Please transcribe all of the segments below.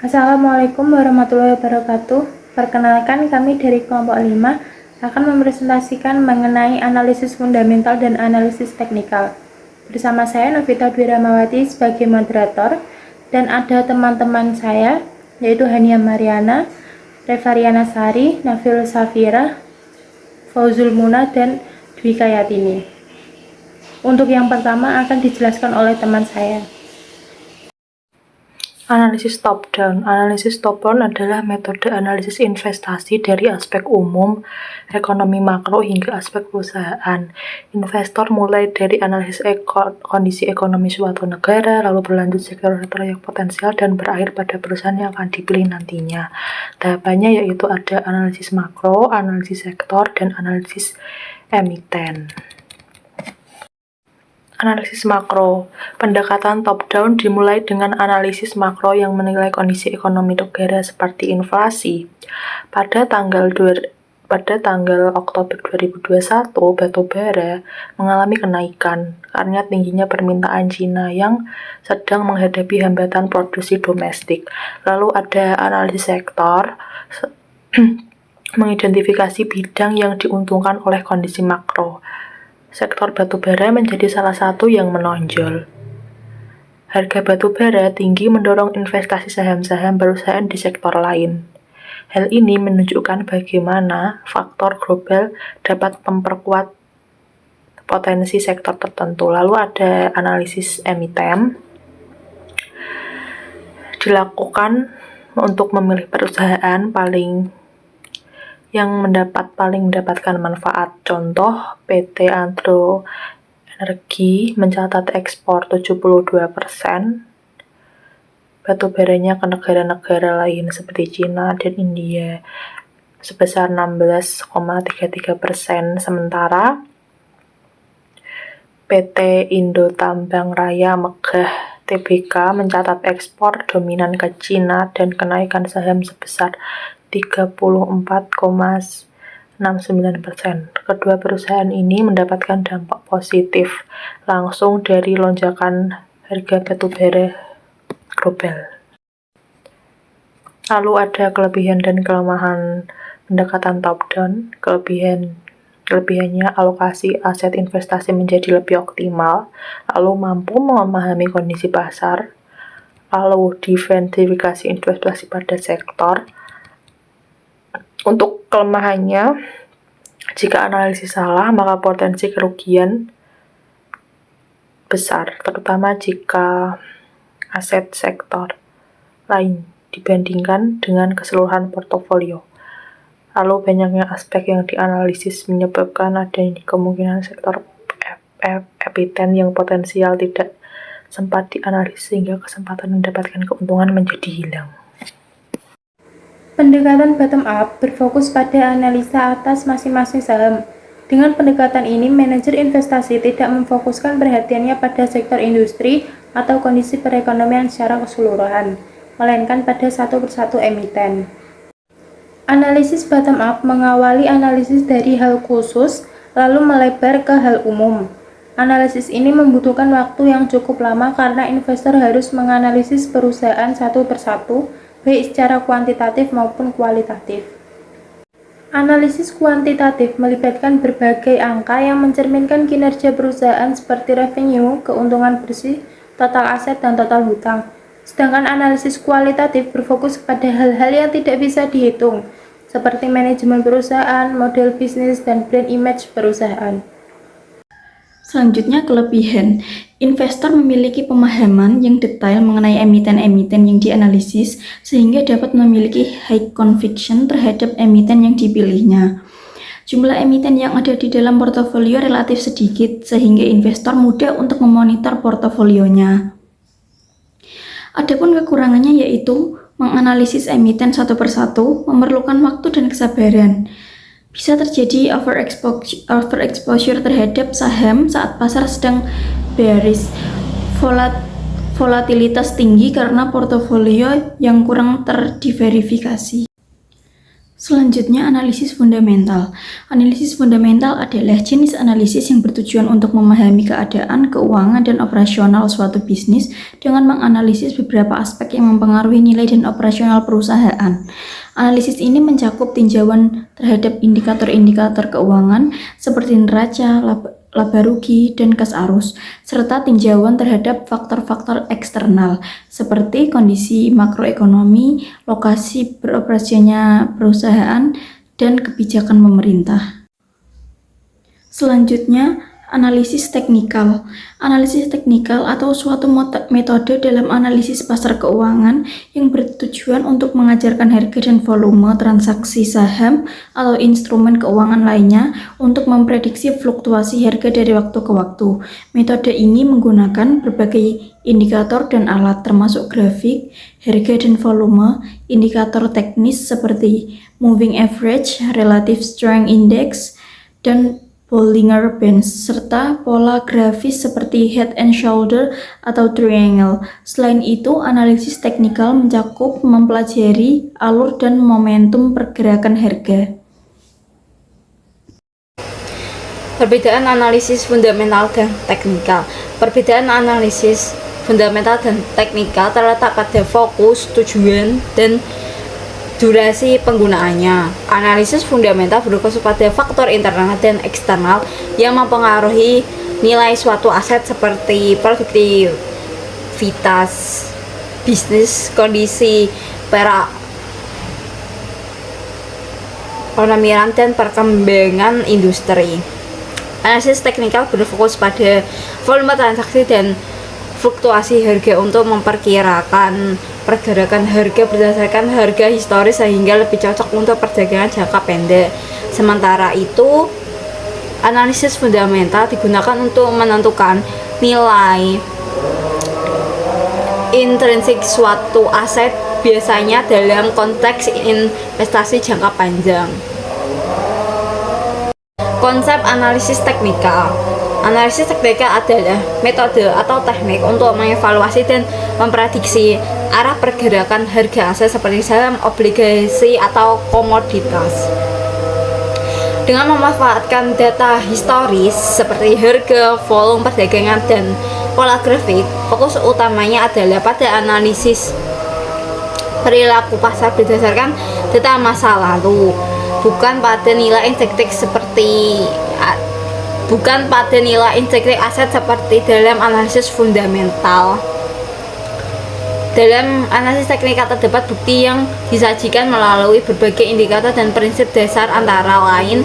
Assalamualaikum warahmatullahi wabarakatuh. Perkenalkan, kami dari kelompok 5 akan mempresentasikan mengenai analisis fundamental dan analisis teknikal. Bersama saya Novita Dwi Ramawati sebagai moderator, dan ada teman-teman saya yaitu Hania Mariana, Revariana Sari, Nafil Safira, Fauzul Muna, dan Dwi Kayatini. Untuk yang pertama akan dijelaskan oleh teman saya. Analisis top-down. Analisis top-down adalah metode analisis investasi dari aspek umum, ekonomi makro hingga aspek perusahaan. Investor mulai dari analisis kondisi ekonomi suatu negara, lalu berlanjut sektor-sektor yang potensial dan berakhir pada perusahaan yang akan dipilih nantinya. Tahapannya yaitu ada analisis makro, analisis sektor, dan analisis emiten. Analisis makro. Pendekatan top-down dimulai dengan analisis makro yang menilai kondisi ekonomi negara seperti inflasi. Pada tanggal Oktober 2021, batubara mengalami kenaikan karena tingginya permintaan Cina yang sedang menghadapi hambatan produksi domestik. Lalu ada analisis sektor, mengidentifikasi bidang yang diuntungkan oleh kondisi makro. Sektor batubara menjadi salah satu yang menonjol. Harga batubara tinggi mendorong investasi saham-saham perusahaan di sektor lain. Hal ini menunjukkan bagaimana faktor global dapat memperkuat potensi sektor tertentu. Lalu ada analisis emiten, dilakukan untuk memilih perusahaan yang paling mendapatkan manfaat. Contoh, PT Antro Energi mencatat ekspor 72% batubaranya ke negara-negara lain seperti Cina dan India sebesar 16,33%. Sementara PT Indo Tambang Raya Megah Tbk mencatat ekspor dominan ke Cina dan kenaikan saham sebesar 34,69%. Kedua perusahaan ini mendapatkan dampak positif langsung dari lonjakan harga batubara global. Lalu ada kelebihan dan kelemahan pendekatan top-down. Kelebihannya alokasi aset investasi menjadi lebih optimal, lalu mampu memahami kondisi pasar, lalu diversifikasi investasi pada sektor. Untuk kelemahannya, jika analisis salah, maka potensi kerugian besar, terutama jika aset sektor lain dibandingkan dengan keseluruhan portofolio. Lalu banyaknya aspek yang dianalisis menyebabkan adanya kemungkinan sektor emiten yang potensial tidak sempat dianalisis sehingga kesempatan mendapatkan keuntungan menjadi hilang. Pendekatan bottom-up berfokus pada analisa atas masing-masing saham. Dengan pendekatan ini, manajer investasi tidak memfokuskan perhatiannya pada sektor industri atau kondisi perekonomian secara keseluruhan, melainkan pada satu persatu emiten. Analisis bottom-up mengawali analisis dari hal khusus, lalu melebar ke hal umum. Analisis ini membutuhkan waktu yang cukup lama karena investor harus menganalisis perusahaan satu persatu, baik secara kuantitatif maupun kualitatif. Analisis kuantitatif melibatkan berbagai angka yang mencerminkan kinerja perusahaan seperti revenue, keuntungan bersih, total aset, dan total hutang. Sedangkan analisis kualitatif berfokus pada hal-hal yang tidak bisa dihitung, seperti manajemen perusahaan, model bisnis, dan brand image perusahaan. Selanjutnya, kelebihan. Investor memiliki pemahaman yang detail mengenai emiten-emiten yang dianalisis sehingga dapat memiliki high conviction terhadap emiten yang dipilihnya. Jumlah emiten yang ada di dalam portofolio relatif sedikit sehingga investor mudah untuk memonitor portofolionya. Adapun kekurangannya yaitu menganalisis emiten satu persatu memerlukan waktu dan kesabaran. Bisa terjadi overexposure terhadap saham saat pasar sedang bearish, volatilitas tinggi karena portofolio yang kurang terdiversifikasi. Selanjutnya, analisis fundamental. Analisis fundamental adalah jenis analisis yang bertujuan untuk memahami keadaan, keuangan, dan operasional suatu bisnis dengan menganalisis beberapa aspek yang mempengaruhi nilai dan operasional perusahaan. Analisis ini mencakup tinjauan terhadap indikator-indikator keuangan seperti neraca, laba rugi, dan kas arus, serta tinjauan terhadap faktor-faktor eksternal seperti kondisi makroekonomi, lokasi beroperasinya perusahaan, dan kebijakan pemerintah. Selanjutnya, analisis teknikal. Analisis teknikal atau suatu metode dalam analisis pasar keuangan yang bertujuan untuk mengajarkan harga dan volume transaksi saham atau instrumen keuangan lainnya untuk memprediksi fluktuasi harga dari waktu ke waktu. Metode ini menggunakan berbagai indikator dan alat termasuk grafik, harga dan volume, indikator teknis seperti moving average, relative strength index, dan Bollinger Bands, serta pola grafis seperti head and shoulder atau triangle. Selain itu, analisis teknikal mencakup mempelajari alur dan momentum pergerakan harga. Perbedaan analisis fundamental dan teknikal. Perbedaan analisis fundamental dan teknikal terletak pada fokus, tujuan, dan durasi penggunaannya. Analisis fundamental berfokus pada faktor internal dan eksternal yang mempengaruhi nilai suatu aset seperti produktivitas bisnis, kondisi perekonomian, dan perkembangan industri. Analisis teknikal berfokus pada volume transaksi dan fluktuasi harga untuk memperkirakan pergerakan harga berdasarkan harga historis sehingga lebih cocok untuk perdagangan jangka pendek. Sementara itu, analisis fundamental digunakan untuk menentukan nilai intrinsik suatu aset, biasanya dalam konteks investasi jangka panjang. Konsep analisis teknikal. Analisis teknikal adalah metode atau teknik untuk mengevaluasi dan memprediksi arah pergerakan harga aset seperti saham, obligasi, atau komoditas. Dengan memanfaatkan data historis seperti harga, volume perdagangan, dan pola grafik, fokus utamanya adalah pada analisis perilaku pasar berdasarkan data masa lalu, bukan pada nilai intrinsik aset seperti dalam analisis fundamental. Dalam analisis teknikal terdapat bukti yang disajikan melalui berbagai indikator dan prinsip dasar, antara lain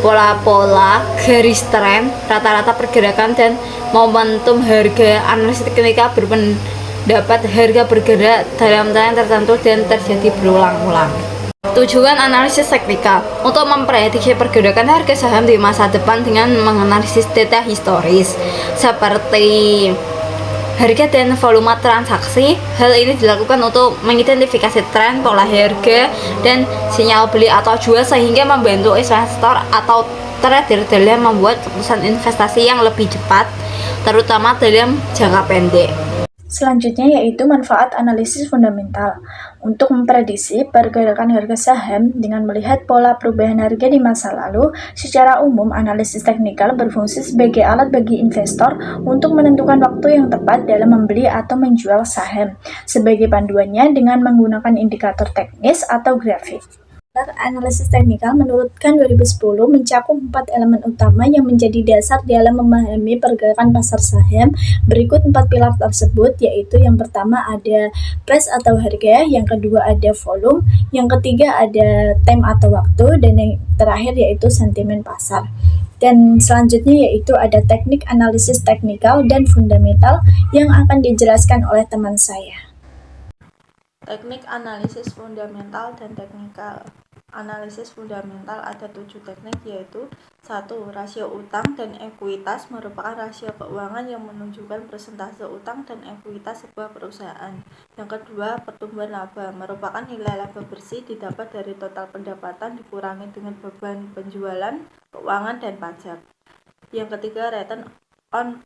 pola-pola, garis tren, rata-rata pergerakan, dan momentum harga. Analisis teknikal berpendapat harga bergerak dalam tren tertentu dan terjadi berulang-ulang. Tujuan analisis teknikal untuk memprediksi pergerakan harga saham di masa depan dengan menganalisis data historis seperti harga dan volume transaksi. Hal ini dilakukan untuk mengidentifikasi tren, pola harga, dan sinyal beli atau jual sehingga membantu investor atau trader dalam membuat keputusan investasi yang lebih cepat, terutama dalam jangka pendek. Selanjutnya yaitu manfaat analisis fundamental untuk memprediksi pergerakan harga saham dengan melihat pola perubahan harga di masa lalu. Secara umum, analisis teknikal berfungsi sebagai alat bagi investor untuk menentukan waktu yang tepat dalam membeli atau menjual saham. Sebagai panduannya dengan menggunakan indikator teknis atau grafik. Analisis teknikal menurutkan 2010 mencakup 4 elemen utama yang menjadi dasar dalam memahami pergerakan pasar saham. Berikut 4 pilar tersebut, yaitu yang pertama ada price atau harga, yang kedua ada volume, yang ketiga ada time atau waktu, dan yang terakhir yaitu sentimen pasar. Dan selanjutnya yaitu ada teknik analisis teknikal dan fundamental yang akan dijelaskan oleh teman saya. Teknik analisis fundamental dan teknikal. Analisis fundamental ada 7 teknik, yaitu 1. Rasio utang dan ekuitas merupakan rasio keuangan yang menunjukkan persentase utang dan ekuitas sebuah perusahaan. Yang kedua, pertumbuhan laba merupakan nilai laba bersih didapat dari total pendapatan dikurangi dengan beban penjualan, keuangan, dan pajak. Yang ketiga, return on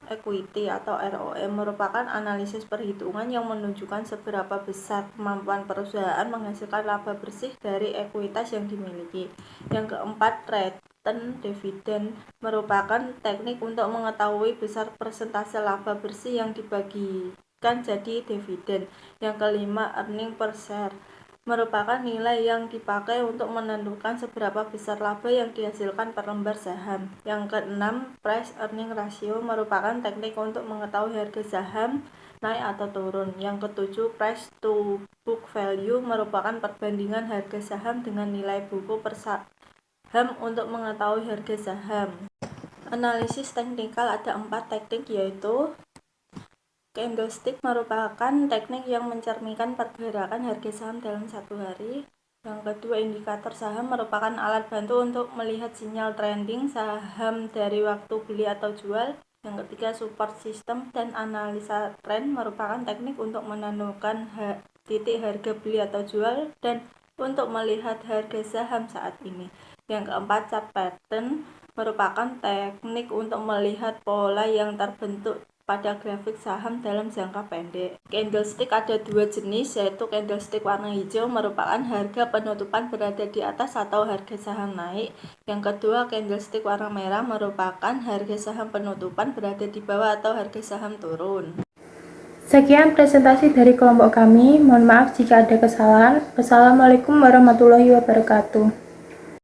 equity atau ROE merupakan analisis perhitungan yang menunjukkan seberapa besar kemampuan perusahaan menghasilkan laba bersih dari ekuitas yang dimiliki. Yang keempat, return dividend merupakan teknik untuk mengetahui besar persentase laba bersih yang dibagikan jadi dividen. Yang kelima, earning per share merupakan nilai yang dipakai untuk menentukan seberapa besar laba yang dihasilkan per lembar saham. Yang keenam, price earning ratio merupakan teknik untuk mengetahui harga saham naik atau turun. Yang ketujuh, price to book value merupakan perbandingan harga saham dengan nilai buku per saham untuk mengetahui harga saham. Analisis teknikal ada 4 teknik, yaitu candlestick merupakan teknik yang mencerminkan pergerakan harga saham dalam satu hari. Yang kedua, indikator saham merupakan alat bantu untuk melihat sinyal trending saham dari waktu beli atau jual. Yang ketiga, support system dan analisa tren merupakan teknik untuk menentukan titik harga beli atau jual dan untuk melihat harga saham saat ini. Yang keempat, chart pattern merupakan teknik untuk melihat pola yang terbentuk pada grafik saham dalam jangka pendek. Candlestick ada 2 jenis, yaitu candlestick warna hijau merupakan harga penutupan berada di atas atau harga saham naik. Yang kedua, candlestick warna merah merupakan harga saham penutupan berada di bawah atau harga saham turun. Sekian presentasi dari kelompok kami. Mohon maaf jika ada kesalahan. Wassalamualaikum warahmatullahi wabarakatuh.